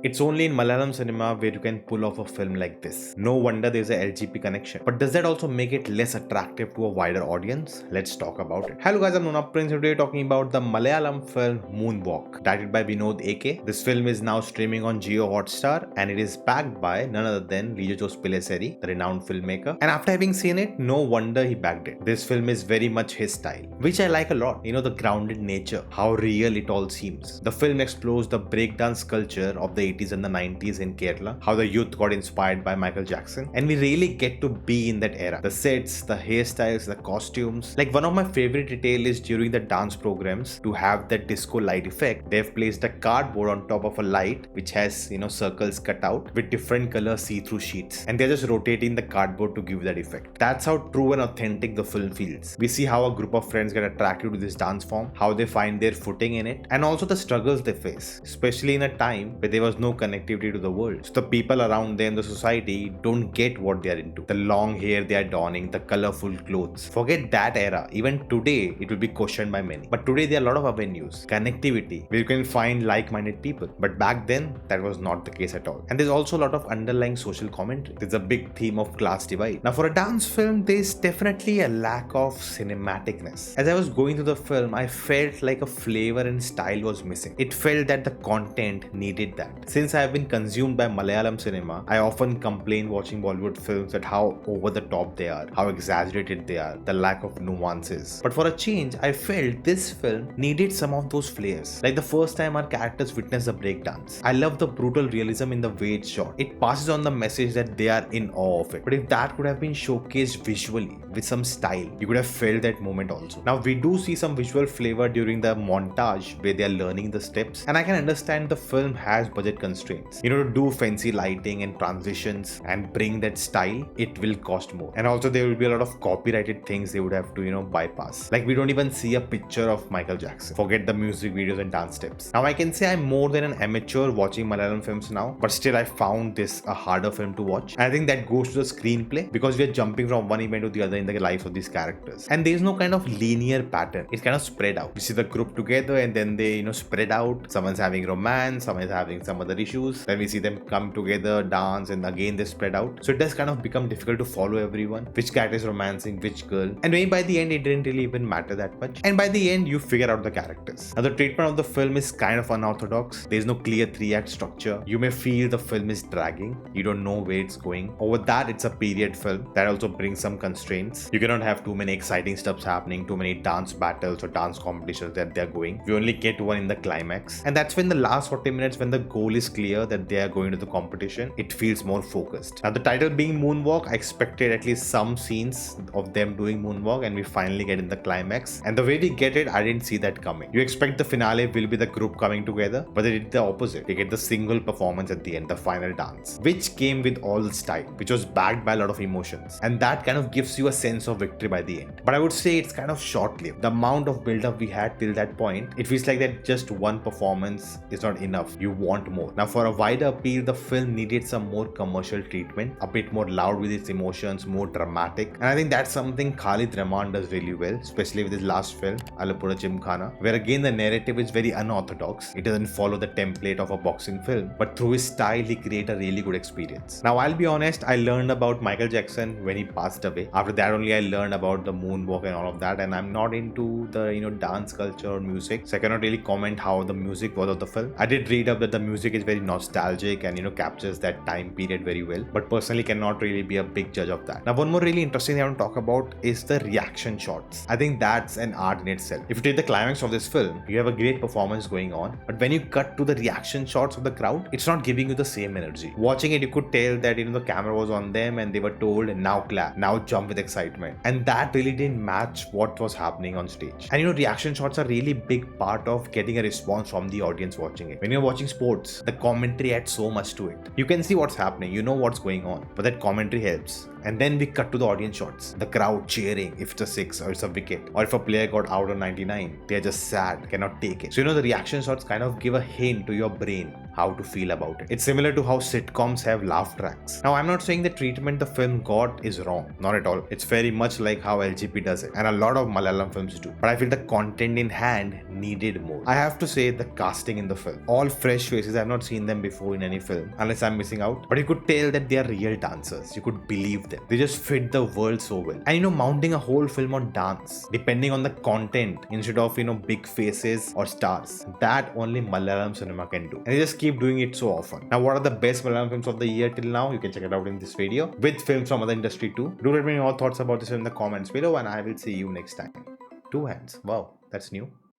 It's only in Malayalam cinema where you can pull off a film like this. No wonder there's a LGP connection. But does that also make it less attractive to a wider audience? Let's talk about it. Hello guys, I'm Nona Prince. Today talking about the Malayalam film Moonwalk, directed by Vinod A. This film is now streaming on Jio Hotstar and it is backed by none other than Lijos Pileseri, the renowned filmmaker. And after having seen it, no wonder he backed it. This film is very much his style, which I like a lot. The grounded nature, how real it all seems. The film explores the breakdance culture of the 80s and the 90s in Kerala, how the youth got inspired by Michael Jackson, and we really get to be in that era. The sets, the hairstyles, the costumes. Like one of my favorite detail is during the dance programs, to have that disco light effect, they've placed a cardboard on top of a light which has circles cut out with different color see-through sheets, and they're just rotating the cardboard to give that effect. That's how true and authentic the film feels. We see how a group of friends get attracted to this dance form, how they find their footing in it, and also the struggles they face, especially in a time where there was no connectivity to the world. So the people around them, the society, don't get what they are into. The long hair they are donning, the colorful clothes. Forget that era. Even today, it will be questioned by many. But today there are a lot of avenues, connectivity, where you can find like-minded people. But back then, that was not the case at all. And there's also a lot of underlying social commentary. There's a big theme of class divide. Now for a dance film, there's definitely a lack of cinematicness. As I was going through the film, I felt like a flavor and style was missing. It felt that the content needed that. Since I have been consumed by Malayalam cinema, I often complain watching Bollywood films at how over the top they are, how exaggerated they are, the lack of nuances. But for a change, I felt this film needed some of those flares. Like the first time our characters witness the breakdance. I love the brutal realism in the way it's shot. It passes on the message that they are in awe of it. But if that could have been showcased visually with some style, you could have felt that moment also. Now we do see some visual flavor during the montage where they are learning the steps, and I can understand the film has budget constraints. To do fancy lighting and transitions and bring that style, it will cost more. And also there will be a lot of copyrighted things they would have to bypass. Like we don't even see a picture of Michael Jackson. Forget the music videos and dance steps. Now I can say I'm more than an amateur watching Malayalam films now, but still I found this a harder film to watch. And I think that goes to the screenplay, because we are jumping from one event to the other in the lives of these characters. And there's no kind of linear pattern. It's kind of spread out. We see the group together and then they spread out. Someone's having romance, someone's having some other issues. Then we see them come together, dance, and again they spread out. So it does kind of become difficult to follow everyone. Which character is romancing which girl. And maybe by the end it didn't really even matter that much. And by the end you figure out the characters. Now the treatment of the film is kind of unorthodox. There's no clear 3-act structure. You may feel the film is dragging. You don't know where it's going. Over that, it's a period film. That also brings some constraints. You cannot have too many exciting stuffs happening, too many dance battles or dance competitions that they're going. We only get one in the climax. And that's when the last 40 minutes, when the goal is clear that they are going to the competition, it feels more focused. Now the title being Moonwalk, I expected at least some scenes of them doing Moonwalk, and we finally get in the climax. And the way we get it, I didn't see that coming. You expect the finale will be the group coming together, but they did the opposite. They get the single performance at the end, the final dance, which came with all the style, which was backed by a lot of emotions. And that kind of gives you a sense of victory by the end. But I would say it's kind of short-lived. The amount of build-up we had till that point, it feels like that just one performance is not enough. You want more. Now for a wider appeal, the film needed some more commercial treatment, a bit more loud with its emotions, more dramatic. And I think that's something Khalid Rahman does really well, especially with his last film, Alapura Gymkhana, where again the narrative is very unorthodox. It doesn't follow the template of a boxing film, but through his style, he creates a really good experience. Now I'll be honest, I learned about Michael Jackson when he passed away. After that only I learned about the Moonwalk and all of that, and I'm not into the dance culture or music, so I cannot really comment how the music was of the film. I did read up that the music is very nostalgic and captures that time period very well, but personally cannot really be a big judge of that. Now one more really interesting thing I want to talk about is the reaction shots. I think that's an art in itself. If you take the climax of this film, you have a great performance going on, but when you cut to the reaction shots of the crowd, it's not giving you the same energy. Watching it, you could tell that the camera was on them and they were told, now clap, now jump with excitement, and that really didn't match what was happening on stage. And reaction shots are really big part of getting a response from the audience watching it. When you're watching sports, the commentary adds so much to it. You can see what's happening, you know what's going on, but that commentary helps. And then we cut to the audience shots. The crowd cheering if it's a 6 or it's a wicket. Or if a player got out on 99. They're just sad, cannot take it. So the reaction shots kind of give a hint to your brain how to feel about it. It's similar to how sitcoms have laugh tracks. Now, I'm not saying the treatment the film got is wrong. Not at all. It's very much like how LGP does it. And a lot of Malayalam films do. But I feel the content in hand needed more. I have to say the casting in the film. All fresh faces. I've not seen them before in any film. Unless I'm missing out. But you could tell that they are real dancers. You could believe them. They just fit the world so well. And mounting a whole film on dance. Depending on the content. Instead of, big faces or stars. That only Malayalam cinema can do. And they just keep doing it so often. Now, what are the best Malayalam films of the year till now? You can check it out in this video. With films from other industry too. Do let me know your thoughts about this in the comments below. And I will see you next time. 2 hands. Wow, that's new.